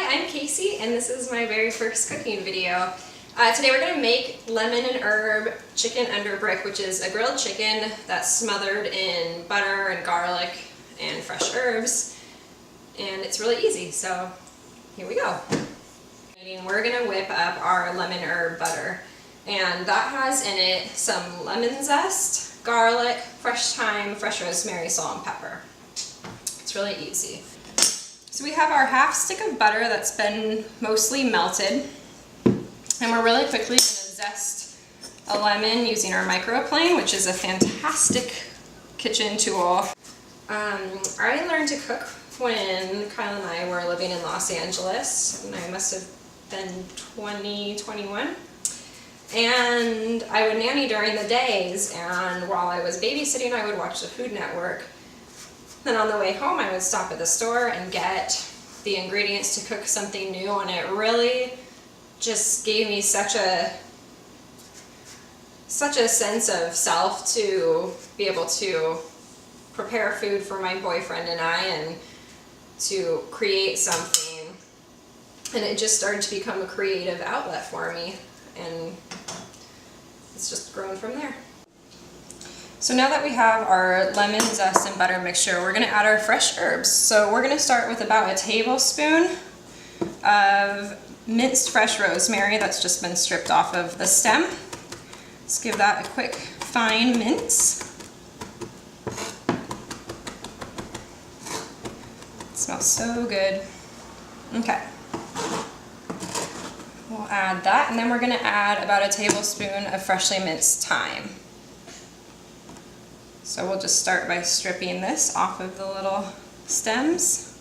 I'm Casey, and this is my very first cooking video. Today we're going to make lemon and herb chicken under brick, which is a grilled chicken that's smothered in butter and garlic and fresh herbs, and it's really easy, so here we go. We're going to whip up our lemon herb butter, and that has in it some lemon zest, garlic, fresh thyme, fresh rosemary, salt, and pepper. It's really easy. So we have our half stick of butter that's been mostly melted, and we're really quickly going to zest a lemon using our microplane, which is a fantastic kitchen tool. I learned to cook when Kyle and I were living in Los Angeles, and I must have been 20, 21. And I would nanny during the days, and while I was babysitting I would watch the Food Network. Then on the way home I would stop at the store and get the ingredients to cook something new, and it really just gave me such a sense of self to be able to prepare food for my boyfriend and I, and to create something, and it just started to become a creative outlet for me, and it's just grown from there. So now that we have our lemon zest and butter mixture, we're going to add our fresh herbs. So we're going to start with about a tablespoon of minced fresh rosemary that's just been stripped off of the stem. Let's give that a quick fine mince. It smells so good. Okay. We'll add that, and then we're going to add about a tablespoon of freshly minced thyme. So we'll just start by stripping this off of the little stems.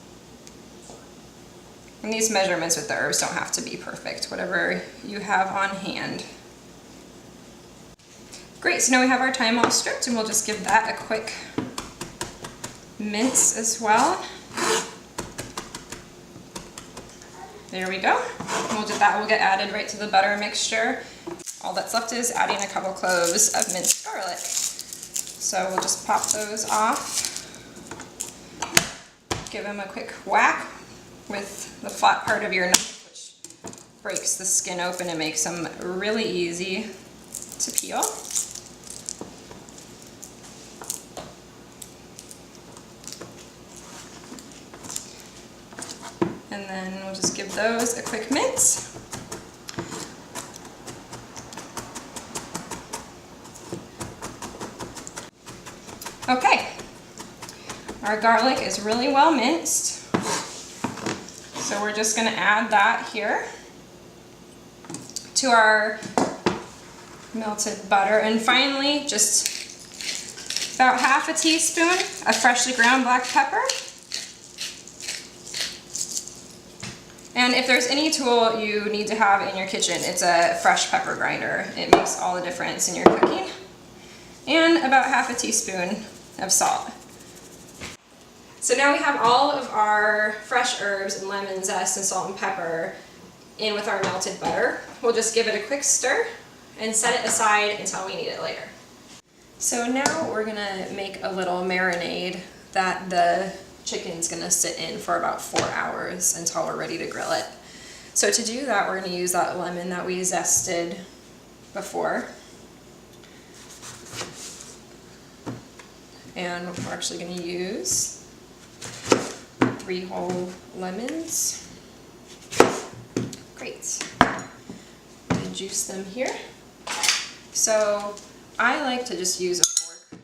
And these measurements with the herbs don't have to be perfect, whatever you have on hand. Great, so now we have our thyme all stripped, and we'll just give that a quick mince as well. There we go. That will get added right to the butter mixture. All that's left is adding a couple cloves of minced garlic. So we'll just pop those off, give them a quick whack with the flat part of your knife, which breaks the skin open and makes them really easy to peel. And then we'll just give those a quick mince. Okay, our garlic is really well minced, so we're just going to add that here to our melted butter. And finally, just about half a teaspoon of freshly ground black pepper. And if there's any tool you need to have in your kitchen, it's a fresh pepper grinder. It makes all the difference in your cooking. And about half a teaspoon of salt. So now we have all of our fresh herbs and lemon zest and salt and pepper in with our melted butter. We'll just give it a quick stir and set it aside until we need it later. So now we're gonna make a little marinade that the chicken's gonna sit in for about 4 hours until we're ready to grill it. So to do that, we're gonna use that lemon that we zested before. And we're actually going to use 3 whole lemons. Great. I'm going to juice them here. So I like to just use a fork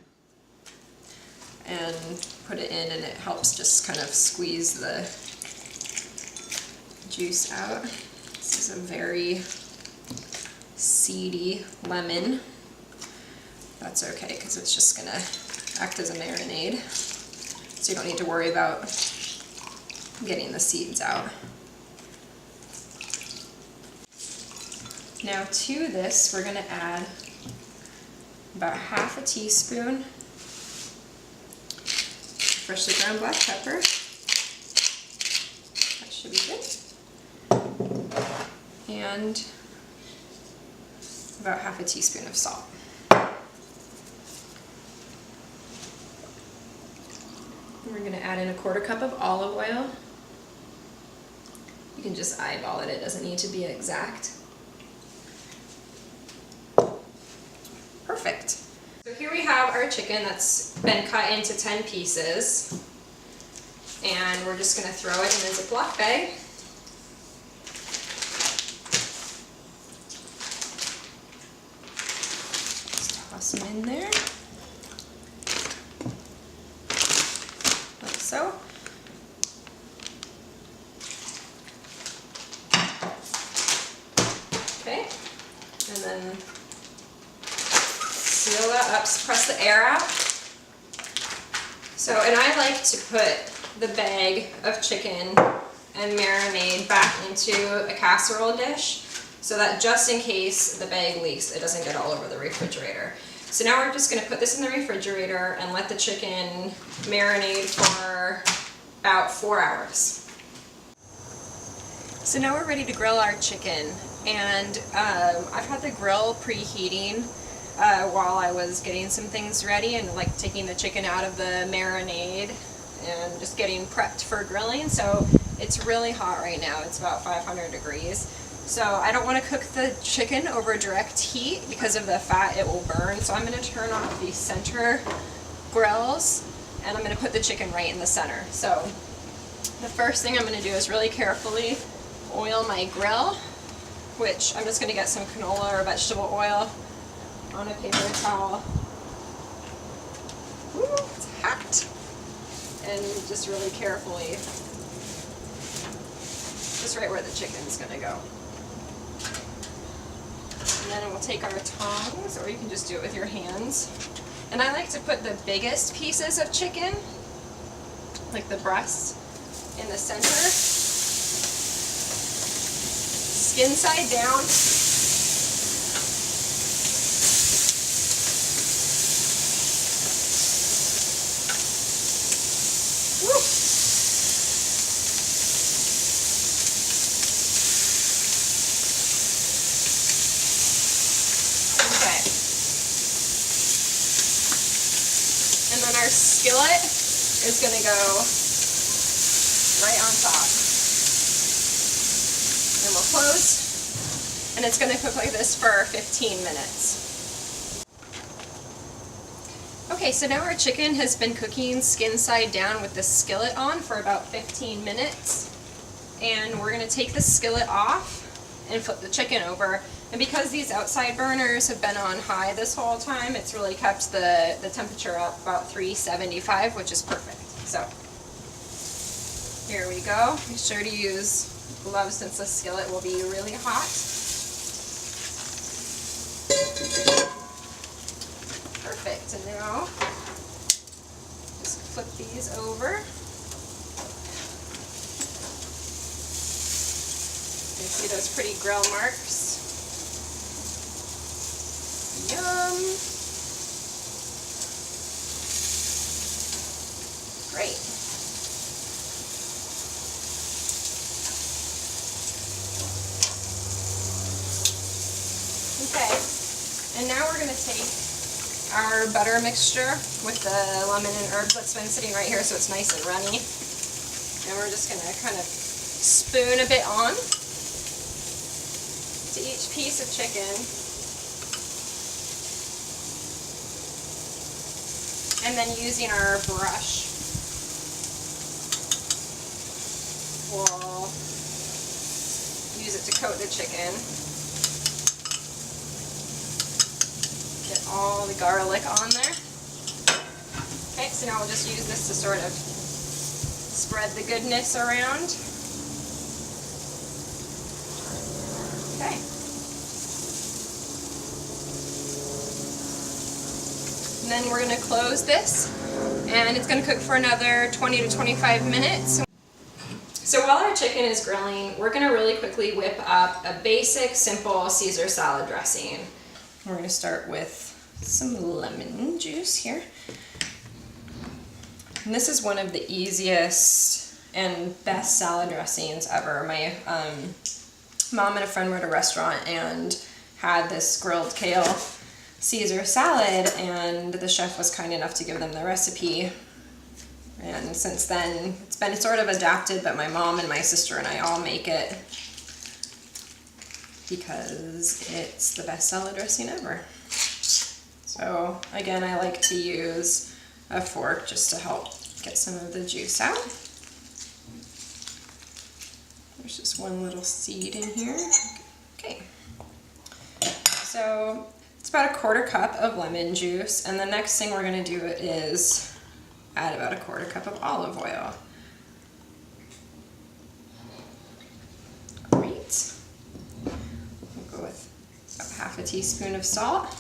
and put it in, and it helps just kind of squeeze the juice out. This is a very seedy lemon. That's okay, because it's just going to act as a marinade, so you don't need to worry about getting the seeds out. Now to this, we're going to add about half a teaspoon freshly ground black pepper. That should be good. And about half a teaspoon of salt. We're going to add in a 1/4 cup of olive oil. You can just eyeball it, it doesn't need to be exact. Perfect. So here we have our chicken that's been cut into 10 pieces. And we're just going to throw it in a Ziploc bag. Just toss them in there. Like so. Okay. And then seal that up, press the air out. So, and I like to put the bag of chicken and marinade back into a casserole dish so that just in case the bag leaks, it doesn't get all over the refrigerator. So now we're just going to put this in the refrigerator and let the chicken marinate for about 4 hours. So now we're ready to grill our chicken, and I've had the grill preheating while I was getting some things ready and like taking the chicken out of the marinade and just getting prepped for grilling. So it's really hot right now. It's about 500 degrees. So I don't want to cook the chicken over direct heat because of the fat, it will burn. So I'm going to turn off the center grills and I'm going to put the chicken right in the center. So the first thing I'm going to do is really carefully oil my grill, which I'm just going to get some canola or vegetable oil on a paper towel. Woo, it's hot. And just really carefully, just right where the chicken's gonna go. And then we'll take our tongs, or you can just do it with your hands. And I like to put the biggest pieces of chicken, like the breast, in the center. Skin side down. And then our skillet is going to go right on top. And we'll close. And it's going to cook like this for 15 minutes. Okay, so now our chicken has been cooking skin side down with the skillet on for about 15 minutes. And we're going to take the skillet off and flip the chicken over. And because these outside burners have been on high this whole time, it's really kept the temperature up about 375, which is perfect. So here we go. Be sure to use gloves since the skillet will be really hot. Perfect. And now just flip these over. You can see those pretty grill marks. Yum! Great. Okay, and now we're going to take our butter mixture with the lemon and herbs that's been sitting right here so it's nice and runny. And we're just going to kind of spoon a bit on to each piece of chicken. And then using our brush, we'll use it to coat the chicken. Get all the garlic on there. Okay, so now we'll just use this to sort of spread the goodness around. Okay. And then we're going to close this, and it's going to cook for another 20 to 25 minutes. So while our chicken is grilling, we're going to really quickly whip up a basic, simple Caesar salad dressing. We're going to start with some lemon juice here. And this is one of the easiest and best salad dressings ever. My mom and a friend were at a restaurant and had this grilled kale Caesar salad, and the chef was kind enough to give them the recipe. And since then, it's been sort of adapted, but my mom and my sister and I all make it because it's the best salad dressing ever. So again, I like to use a fork just to help get some of the juice out. There's just one little seed in here. Okay. So it's about a 1/4 cup of lemon juice, and the next thing we're going to do is add about a 1/4 cup of olive oil. Great. We'll go with about 1/2 teaspoon of salt,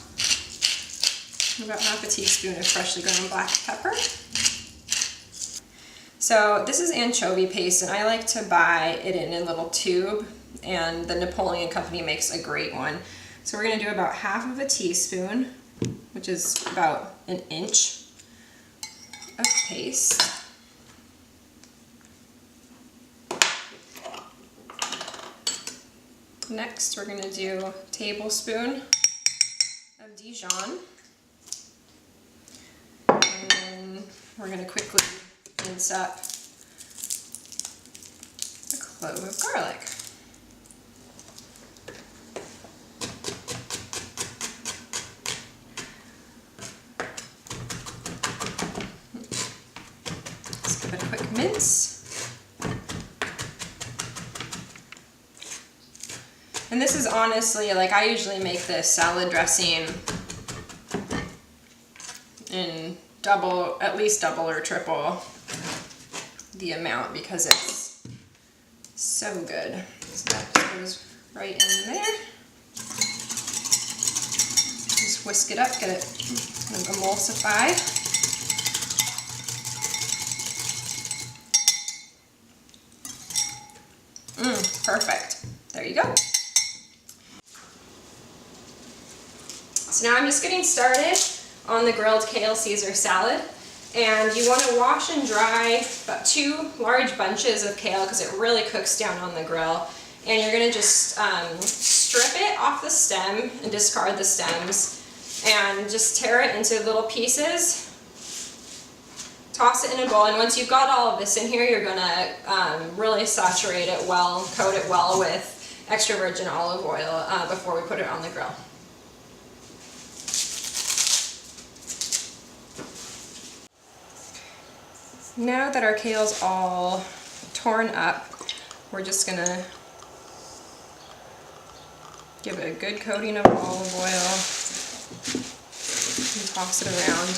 and about 1/2 teaspoon of freshly ground black pepper. So this is anchovy paste, and I like to buy it in a little tube, and the Napoleon Company makes a great one. So we're going to do about 1/2 teaspoon, which is about 1 inch of paste. Next, we're going to do a tablespoon of Dijon, and then we're going to quickly mince up a clove of garlic. Let's give it a quick mince. And this is honestly, like, I usually make this salad dressing in at least double or triple the amount because it's so good. So that just goes right in there. Just whisk it up, get it kind of emulsified. Perfect. There you go. So now I'm just getting started on the grilled kale Caesar salad. And you want to wash and dry about 2 large bunches of kale because it really cooks down on the grill. And you're going to just strip it off the stem and discard the stems and just tear it into little pieces. Toss it in a bowl, and once you've got all of this in here, you're going to really saturate it well, coat it well with extra virgin olive oil before we put it on the grill. Now that our kale's all torn up, we're just going to give it a good coating of olive oil and toss it around.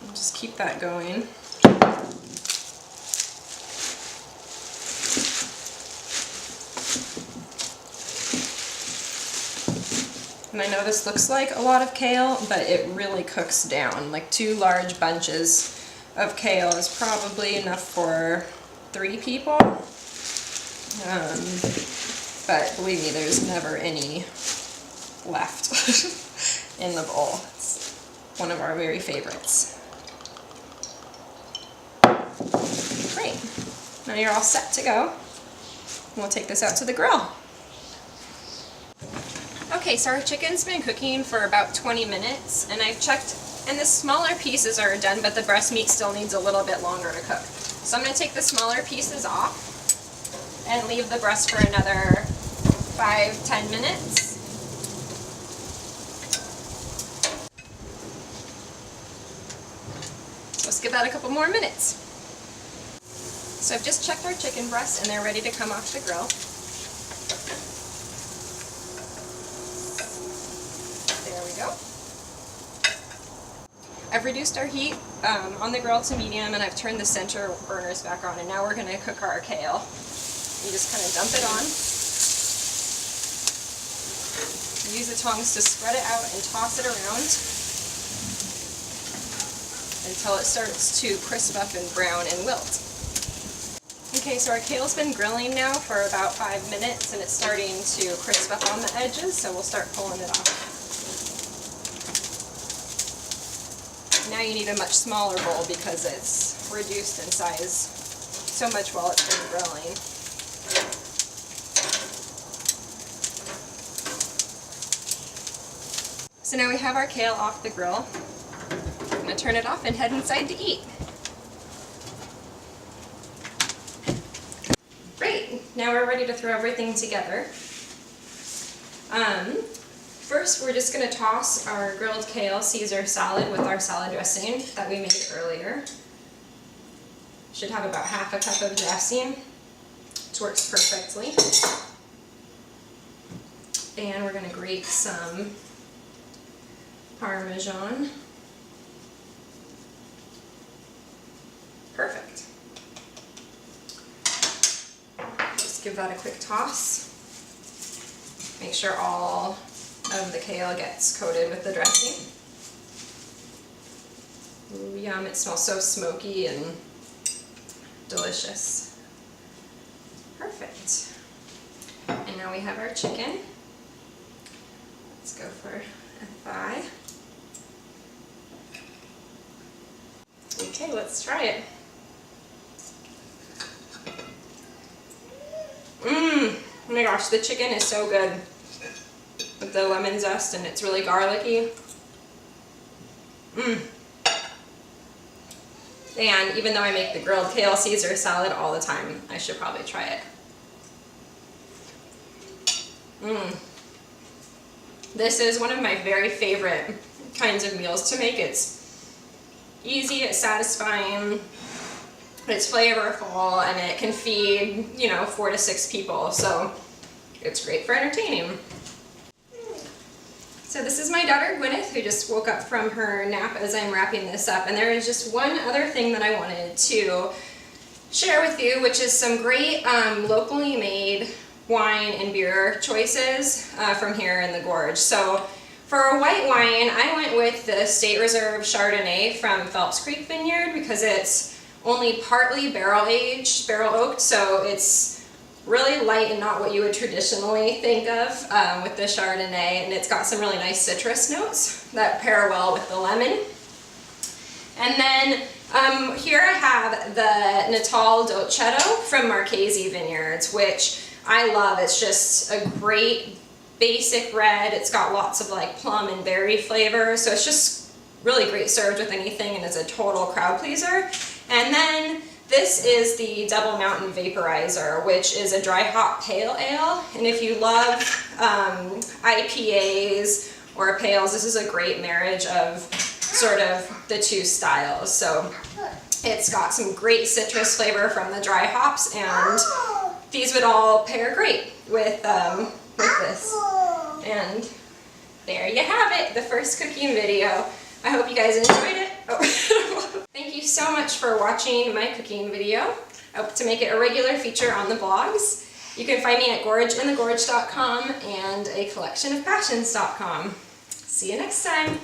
And just keep that going. And I know this looks like a lot of kale, but it really cooks down. Like 2 large bunches of kale is probably enough for 3 people. But believe me, there's never any left in the bowl. It's one of our very favorites. Great. Now you're all set to go. We'll take this out to the grill. Okay, so our chicken's been cooking for about 20 minutes, and I've checked, and the smaller pieces are done, but the breast meat still needs a little bit longer to cook. So I'm going to take the smaller pieces off and leave the breast for another 5-10 minutes. Let's give that a couple more minutes. So I've just checked our chicken breasts, and they're ready to come off the grill. I've reduced our heat on the grill to medium, and I've turned the center burners back on, and now we're going to cook our kale. You just kind of dump it on. Use the tongs to spread it out and toss it around until it starts to crisp up and brown and wilt. Okay, so our kale's been grilling now for about 5 minutes, and it's starting to crisp up on the edges, so we'll start pulling it off. Now you need a much smaller bowl because it's reduced in size so much while it's been grilling. So now we have our kale off the grill. I'm going to turn it off and head inside to eat. Great, now we're ready to throw everything together. First we're just going to toss our grilled kale Caesar salad with our salad dressing that we made earlier. Should have about half a cup of dressing, which works perfectly. And we're going to grate some Parmesan. Perfect. Just give that a quick toss. Make sure all of the kale gets coated with the dressing. Ooh, yum, it smells so smoky and delicious. Perfect. And now we have our chicken. Let's go for a thigh. Okay, let's try it. Oh my gosh, the chicken is so good with the lemon zest, and it's really garlicky. And even though I make the grilled kale Caesar salad all the time, I should probably try it. This is one of my very favorite kinds of meals to make. It's easy, it's satisfying, it's flavorful, and it can feed, 4 to 6 people, so it's great for entertaining. So this is my daughter Gwyneth, who just woke up from her nap as I'm wrapping this up, and there is just one other thing that I wanted to share with you, which is some great locally made wine and beer choices from here in the gorge. So for a white wine, I went with the State Reserve Chardonnay from Phelps Creek Vineyard because it's only partly barrel aged, barrel oaked, so it's really light and not what you would traditionally think of with the Chardonnay, and it's got some really nice citrus notes that pair well with the lemon. And then here I have the Natal Dolcetto from Marchese Vineyards, which I love. It's just a great basic red. It's got lots of like plum and berry flavor, so it's just really great served with anything and is a total crowd pleaser. And then this is the Double Mountain Vaporizer, which is a dry hop pale ale, and if you love IPAs or pales, this is a great marriage of sort of the two styles. So it's got some great citrus flavor from the dry hops, and these would all pair great with this. And there you have it, the first cooking video. I hope you guys enjoyed it. Thank you so much for watching my cooking video. I hope to make it a regular feature on the blogs. You can find me at gorgeinthegorge.com and a collectionofpassions.com. See you next time.